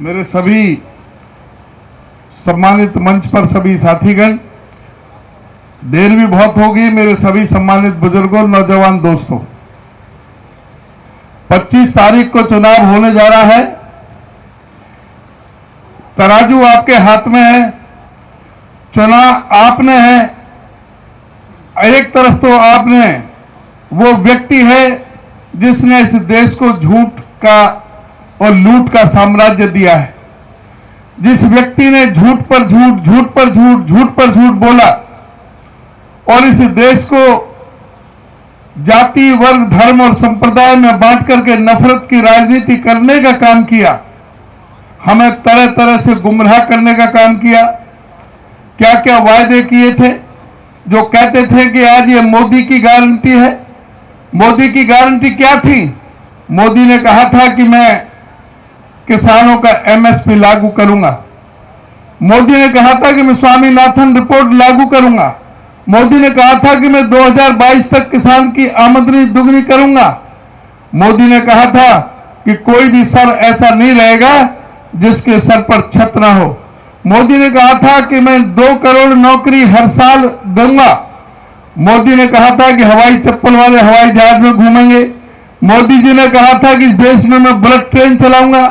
मेरे सभी सम्मानित मंच पर सभी साथीगण, देर भी बहुत होगी। मेरे सभी सम्मानित बुजुर्गों, नौजवान दोस्तों, 25 तारीख को चुनाव होने जा रहा है। तराजू आपके हाथ में है, चुनाव आपने है। एक तरफ तो आपने वो व्यक्ति है जिसने इस देश को झूठ का और लूट का साम्राज्य दिया है, जिस व्यक्ति ने झूठ पर झूठ, झूठ पर झूठ, झूठ पर झूठ बोला और इस देश को जाति, वर्ग, धर्म और संप्रदाय में बांट करके नफरत की राजनीति करने का काम किया, हमें तरह तरह से गुमराह करने का काम किया। क्या क्या वायदे किए थे, जो कहते थे कि आज ये मोदी की गारंटी है। मोदी की गारंटी क्या थी? मोदी ने कहा था कि मैं किसानों का एमएसपी लागू करूंगा। मोदी ने कहा था कि मैं स्वामीनाथन रिपोर्ट लागू करूंगा। मोदी ने कहा था कि मैं 2022 तक किसान की आमदनी दुगनी करूंगा। मोदी ने कहा था कि कोई भी सर ऐसा नहीं रहेगा जिसके सर पर छत ना हो। मोदी ने कहा था कि मैं 2 करोड़ नौकरी हर साल दूंगा। मोदी ने कहा था कि हवाई चप्पल वाले हवाई जहाज में घूमेंगे। मोदी जी ने कहा था कि इस देश में मैं बुलेट ट्रेन चलाऊंगा।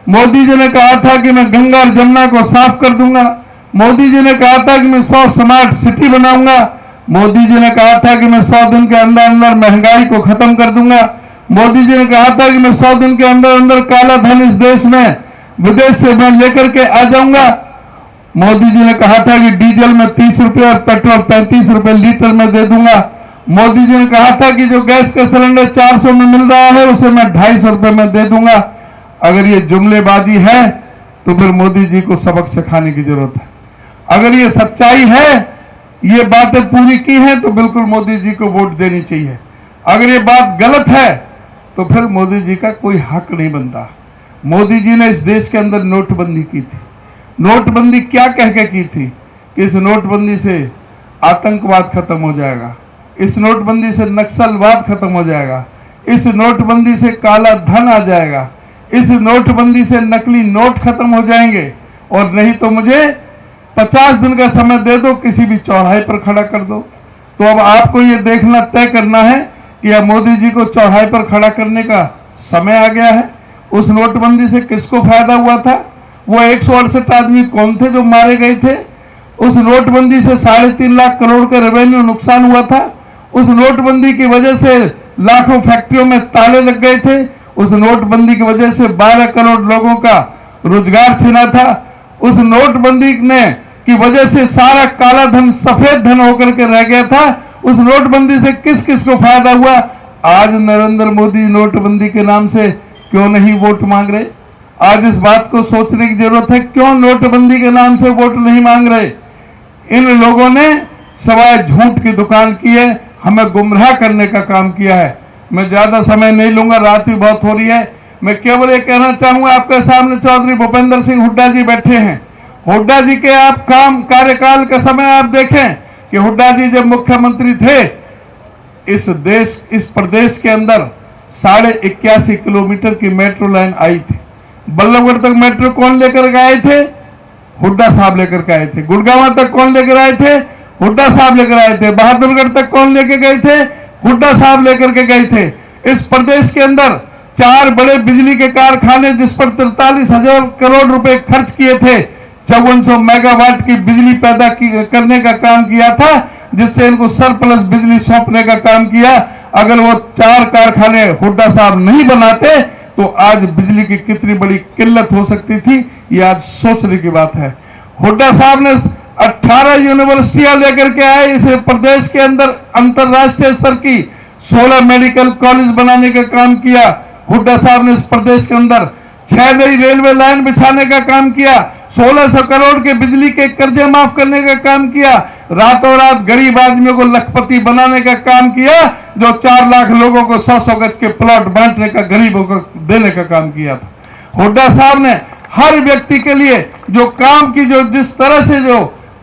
मोदी जी ने कहा था कि मैं गंगा और जमुना को साफ कर दूंगा। मोदी जी ने कहा था कि मैं 100 स्मार्ट सिटी बनाऊंगा। मोदी जी ने कहा था कि मैं 100 दिन के अंदर अंदर महंगाई को खत्म कर दूंगा। मोदी जी ने कहा था कि मैं 100 दिन के अंदर अंदर काला धन इस देश में विदेश से मैं लेकर के आ जाऊंगा। मोदी जी ने कहा था कि डीजल में 30 रुपए और पेट्रोल 35 रुपए लीटर में दे दूंगा। मोदी जी ने कहा था कि जो गैस का सिलेंडर 400 में मिल रहा है उसे मैं 250 रुपए में दे दूंगा। अगर ये जुमलेबाजी है तो फिर मोदी जी को सबक सिखाने की जरूरत है। अगर ये सच्चाई है, ये बातें पूरी की हैं, तो बिल्कुल मोदी जी को वोट देनी चाहिए। अगर ये बात गलत है तो फिर मोदी जी का कोई हक नहीं बनता। मोदी जी ने इस देश के अंदर नोटबंदी की थी। नोटबंदी क्या कह के की थी कि इस नोटबंदी से आतंकवाद खत्म हो जाएगा, इस नोटबंदी से नक्सलवाद खत्म हो जाएगा, इस नोटबंदी से काला धन आ जाएगा, इस नोटबंदी से नकली नोट खत्म हो जाएंगे, और नहीं तो मुझे 50 दिन का समय दे दो, किसी भी चौराहे पर खड़ा कर दो। तो अब आपको ये देखना तय करना है कि अब मोदी जी को चौराहे पर खड़ा करने का समय आ गया है। उस नोटबंदी से किसको फायदा हुआ था? वो 168 आदमी कौन थे जो मारे गए थे? उस नोटबंदी से 3.5 लाख करोड़ का रेवेन्यू नुकसान हुआ था। उस नोटबंदी की वजह से लाखों फैक्ट्रियों में ताले लग गए थे। उस नोटबंदी की वजह से 12 करोड़ लोगों का रोजगार छिना था। उस नोटबंदी ने की वजह से सारा काला धन सफेद धन होकर के रह गया था। उस नोटबंदी से किस किस को फायदा हुआ? आज नरेंद्र मोदी नोटबंदी के नाम से क्यों नहीं वोट मांग रहे? आज इस बात को सोचने की जरूरत है, क्यों नोटबंदी के नाम से वोट नहीं मांग रहे? इन लोगों ने सवाए झूठ की दुकान की है, हमें गुमराह करने का काम किया है। मैं ज्यादा समय नहीं लूंगा, रात भी बहुत हो रही है। मैं केवल ये कहना चाहूंगा, आपके सामने चौधरी भूपेंद्र सिंह हुड्डा जी बैठे हैं। हुड्डा जी के आप कार्यकाल का समय आप देखें कि हुड्डा जी जब मुख्यमंत्री थे, इस प्रदेश के अंदर 81.5 किलोमीटर की मेट्रो लाइन आई थी। बल्लभगढ़ तक मेट्रो कौन लेकर के आए थे? हुड्डा साहब लेकर के आए थे। गुड़गांव तक कौन लेकर आए थे? हुड्डा साहब लेकर आए थे। बहादुरगढ़ तक कौन लेकर गए थे? हुड्डा साहब लेकर के गए थे। इस प्रदेश के अंदर 4 बड़े बिजली के कारखाने, जिस पर 43,000 करोड़ रुपए खर्च किए थे, 5400 मेगावाट की बिजली पैदा करने का काम किया था, जिससे इनको सरप्लस बिजली सौंपने का काम किया। अगर वो 4 कारखाने हुड्डा साहब नहीं बनाते तो आज बिजली की कितनी बड़ी किल्लत हो सकती थी, ये आज सोचने की बात है। हुड्डा साहब ने 18 यूनिवर्सिटियां लेकर के आए इस प्रदेश के अंदर, अंतरराष्ट्रीय स्तर की 16 मेडिकल कॉलेज बनाने का काम किया। हुड्डा साहब ने इस प्रदेश के अंदर 6 नई रेलवे लाइन बिछाने का काम किया। 1600 करोड़ के बिजली के कर्जे माफ करने का काम किया। रातों रात गरीब आदमियों को लखपति बनाने का काम किया। जो 4 लाख लोगों को 100-100 गज के प्लॉट बांटने का, गरीबों को देने का काम किया था। हुड्डा साहब ने हर व्यक्ति के लिए जो काम की,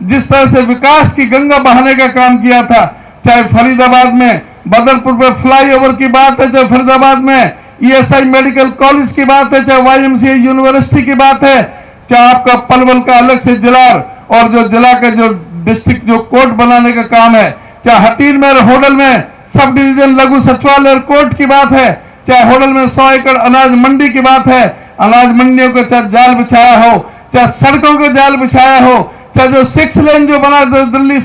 जिस तरह से विकास की गंगा बहाने का काम किया था, चाहे फरीदाबाद में बदरपुर पर फ्लाईओवर की बात है, चाहे फरीदाबाद में ईएसआई मेडिकल कॉलेज की बात है, चाहे वाईएमसीए यूनिवर्सिटी की बात है, चाहे आपका पलवल का अलग से जिला और जो जिला का जो डिस्ट्रिक्ट जो कोर्ट बनाने का काम है, चाहे हतीर में होडल में सब डिवीजन लघु सचिवालय और कोर्ट की बात है, चाहे होडल में 100 एकड़ अनाज मंडी की बात है, अनाज मंडियों को चाहे जाल बिछाया हो, चाहे सड़कों को जाल बिछाया हो, चाहे जो 6 लेन जो बना दिल्ली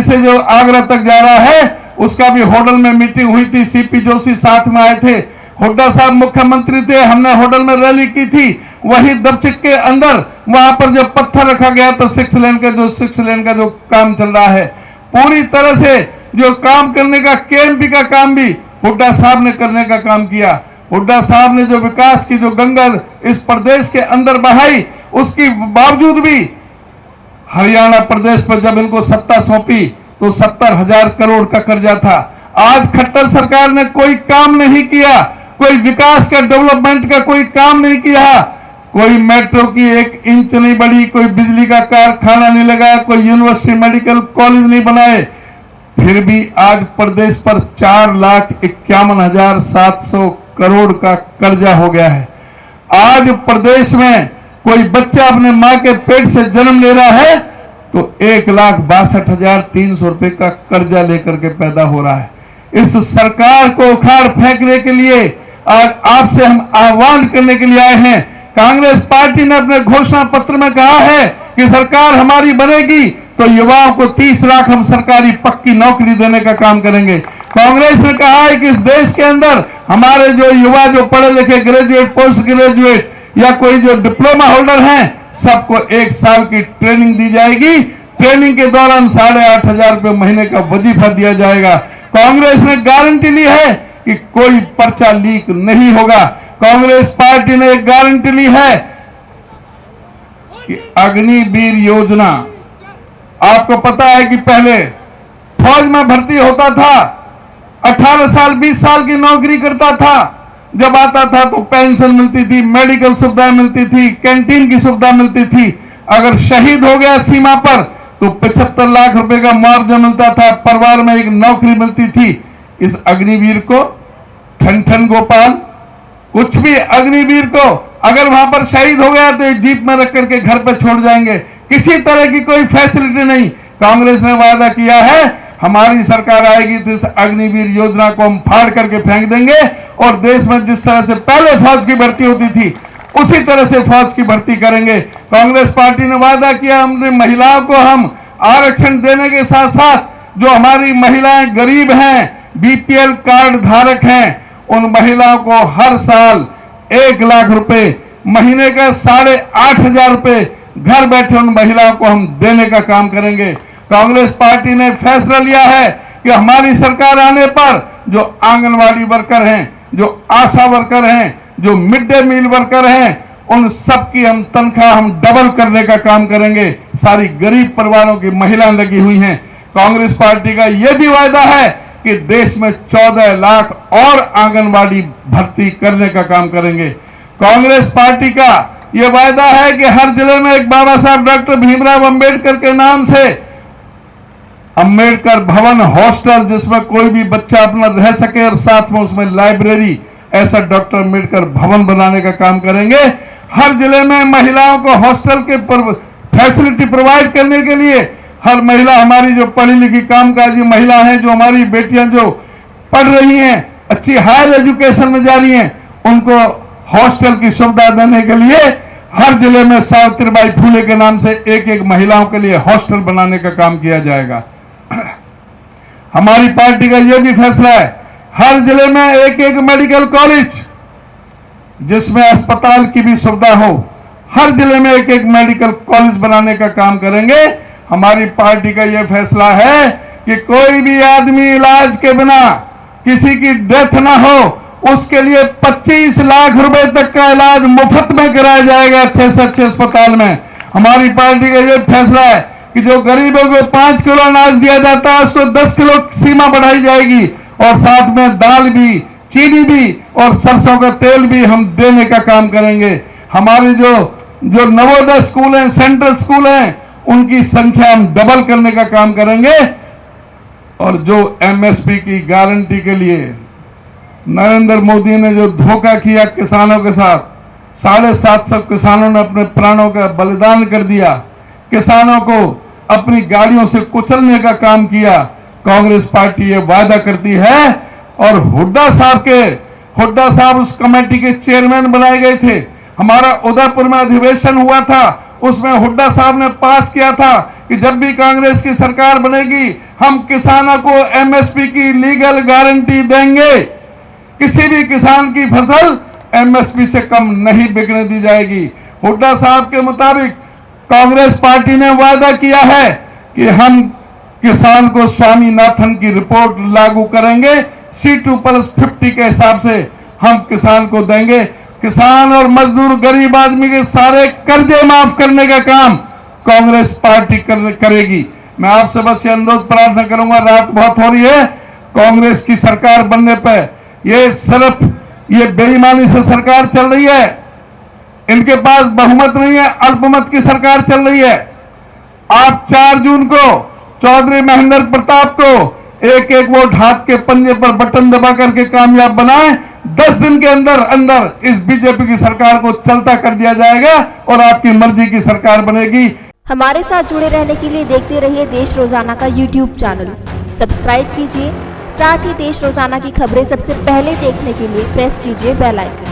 से जो आगरा तक जा रहा है, उसका भी होडल में मीटिंग हुई थी। सीपी जोशी साथ में आए थे, हुड्डा साहब मुख्यमंत्री थे, हमने होडल में रैली की थी। वही दबचिक के अंदर वहां पर जब पत्थर रखा गया तो 6 लेन का जो काम चल रहा है, पूरी तरह से जो काम करने का केएमपी का काम भी हुड्डा साहब ने करने का काम किया। हुड्डा साहब ने जो विकास की जो गंगा इस प्रदेश के अंदर बहाई, उसके बावजूद भी हरियाणा प्रदेश पर जब इनको सत्ता सौंपी तो 70,000 करोड़ का कर्जा था। आज खट्टर सरकार ने कोई काम नहीं किया, कोई विकास का डेवलपमेंट का कोई काम नहीं किया, कोई मेट्रो की 1 इंच नहीं बढ़ी, कोई बिजली का कारखाना नहीं लगाया, कोई यूनिवर्सिटी मेडिकल कॉलेज नहीं बनाए। फिर भी आज प्रदेश पर 4,51,700 करोड़ का कर्जा हो गया है। आज प्रदेश में कोई बच्चा अपने मां के पेट से जन्म ले रहा है तो 1,62,300 रुपए का कर्जा लेकर के पैदा हो रहा है। इस सरकार को उखाड़ फेंकने के लिए आज आपसे हम आह्वान करने के लिए आए हैं। कांग्रेस पार्टी ने अपने घोषणा पत्र में कहा है कि सरकार हमारी बनेगी तो युवाओं को 30 लाख हम सरकारी पक्की नौकरी देने का काम करेंगे। कांग्रेस ने कहा है कि इस देश के अंदर हमारे जो युवा जो पढ़े लिखे ग्रेजुएट, पोस्ट ग्रेजुएट या कोई जो डिप्लोमा होल्डर हैं, सबको 1 साल की ट्रेनिंग दी जाएगी। ट्रेनिंग के दौरान 8,500 रुपए महीने का वजीफा दिया जाएगा। कांग्रेस ने गारंटी ली है कि कोई पर्चा लीक नहीं होगा। कांग्रेस पार्टी ने एक गारंटी ली है कि अग्निवीर योजना, आपको पता है कि पहले फौज में भर्ती होता था, 18 साल 20 साल की नौकरी करता था, जब आता था तो पेंशन मिलती थी, मेडिकल सुविधाएं मिलती थी, कैंटीन की सुविधा मिलती थी। अगर शहीद हो गया सीमा पर तो 75 लाख रुपए का मुआवजा मिलता था, परिवार में एक नौकरी मिलती थी। इस अग्निवीर को ठन गोपाल कुछ भी अग्निवीर को अगर वहां पर शहीद हो गया तो एक जीप में रख करके घर पर छोड़ जाएंगे, किसी तरह की कोई फैसिलिटी नहीं। कांग्रेस ने वादा किया है हमारी सरकार आएगी तो इस अग्निवीर योजना को हम फाड़ करके फेंक देंगे और देश में जिस तरह से पहले फौज की भर्ती होती थी उसी तरह से फौज की भर्ती करेंगे। कांग्रेस पार्टी ने वादा किया हमने महिलाओं को हम आरक्षण देने के साथ साथ जो हमारी महिलाएं गरीब हैं, बीपीएल कार्ड धारक हैं, उन महिलाओं को हर साल 1 लाख रुपए महीने का 8,500 रुपए घर बैठे उन महिलाओं को हम देने का काम करेंगे। कांग्रेस पार्टी ने फैसला लिया है कि हमारी सरकार आने पर जो आंगनवाड़ी वर्कर हैं, जो आशा वर्कर हैं, जो मिड डे मील वर्कर हैं, उन सबकी हम तनख्वाह हम डबल करने का काम करेंगे। सारी गरीब परिवारों की महिलाएं लगी हुई हैं। कांग्रेस पार्टी का यह भी वायदा है कि देश में 14 लाख और आंगनवाड़ी भर्ती करने का काम करेंगे। कांग्रेस पार्टी का यह वायदा है कि हर जिले में एक बाबा साहब डॉक्टर भीमराव अंबेडकर के नाम से अंबेडकर भवन हॉस्टल, जिसमें कोई भी बच्चा अपना रह सके और साथ में उसमें लाइब्रेरी, ऐसा डॉक्टर अंबेडकर भवन बनाने का काम करेंगे। हर जिले में महिलाओं को हॉस्टल के फैसिलिटी प्रोवाइड करने के लिए हर महिला, हमारी जो पढ़ी लिखी कामकाजी महिला हैं, जो हमारी बेटियां जो पढ़ रही हैं, अच्छी हायर एजुकेशन में जा रही हैं, उनको हॉस्टल की सुविधा देने के लिए हर जिले में सावित्रीबाई फूले के नाम से एक महिलाओं के लिए हॉस्टल बनाने का काम किया जाएगा। हमारी पार्टी का यह भी फैसला है हर जिले में एक मेडिकल कॉलेज जिसमें अस्पताल की भी सुविधा हो, हर जिले में एक मेडिकल कॉलेज बनाने का काम करेंगे। हमारी पार्टी का यह फैसला है कि कोई भी आदमी इलाज के बिना किसी की डेथ ना हो, उसके लिए 25 लाख रुपए तक का इलाज मुफ्त में कराया जाएगा अच्छे से अच्छे अस्पताल में। हमारी पार्टी का यह फैसला है कि जो गरीबों को 5 किलो अनाज दिया जाता है उसको 10 किलो सीमा बढ़ाई जाएगी और साथ में दाल भी, चीनी भी और सरसों का तेल भी हम देने का काम करेंगे। हमारे जो नवोदय स्कूल हैं, सेंट्रल स्कूल हैं, उनकी संख्या हम डबल करने का काम करेंगे और जो एमएसपी की गारंटी के लिए नरेंद्र मोदी ने जो धोखा किया किसानों के साथ, 750 किसानों ने अपने प्राणों का बलिदान कर दिया, किसानों को अपनी गाड़ियों से कुचलने का काम किया। कांग्रेस पार्टी ये वादा करती है, और हुड्डा साहब उस कमेटी के चेयरमैन बनाए गए थे। हमारा उदयपुर में अधिवेशन हुआ था, उसमें हुड्डा साहब ने पास किया था कि जब भी कांग्रेस की सरकार बनेगी हम किसानों को एमएसपी की लीगल गारंटी देंगे, किसी भी किसान की फसल एमएसपी से कम नहीं बिकने दी जाएगी। हुड्डा साहब के मुताबिक कांग्रेस पार्टी ने वादा किया है कि हम किसान को स्वामीनाथन की रिपोर्ट लागू करेंगे, C2+50 के हिसाब से हम किसान को देंगे। किसान और मजदूर गरीब आदमी के सारे कर्जे माफ करने का काम कांग्रेस पार्टी करेगी। मैं आपसे बस ये अनुरोध प्रार्थना करूंगा, रात बहुत हो रही है, कांग्रेस की सरकार बनने पर ये बेईमानी से सरकार चल रही है, इनके पास बहुमत नहीं है, अल्पमत की सरकार चल रही है। आप 4 जून को चौधरी महेंद्र प्रताप को एक एक वोट हाथ के पंजे पर बटन दबा करके कामयाब बनाएं। 10 दिन के अंदर अंदर इस बीजेपी की सरकार को चलता कर दिया जाएगा और आपकी मर्जी की सरकार बनेगी। हमारे साथ जुड़े रहने के लिए देखते रहिए देश रोजाना का YouTube चैनल, सब्सक्राइब कीजिए। साथ ही देश रोजाना की खबरें सबसे पहले देखने के लिए प्रेस कीजिए बेल आइकन।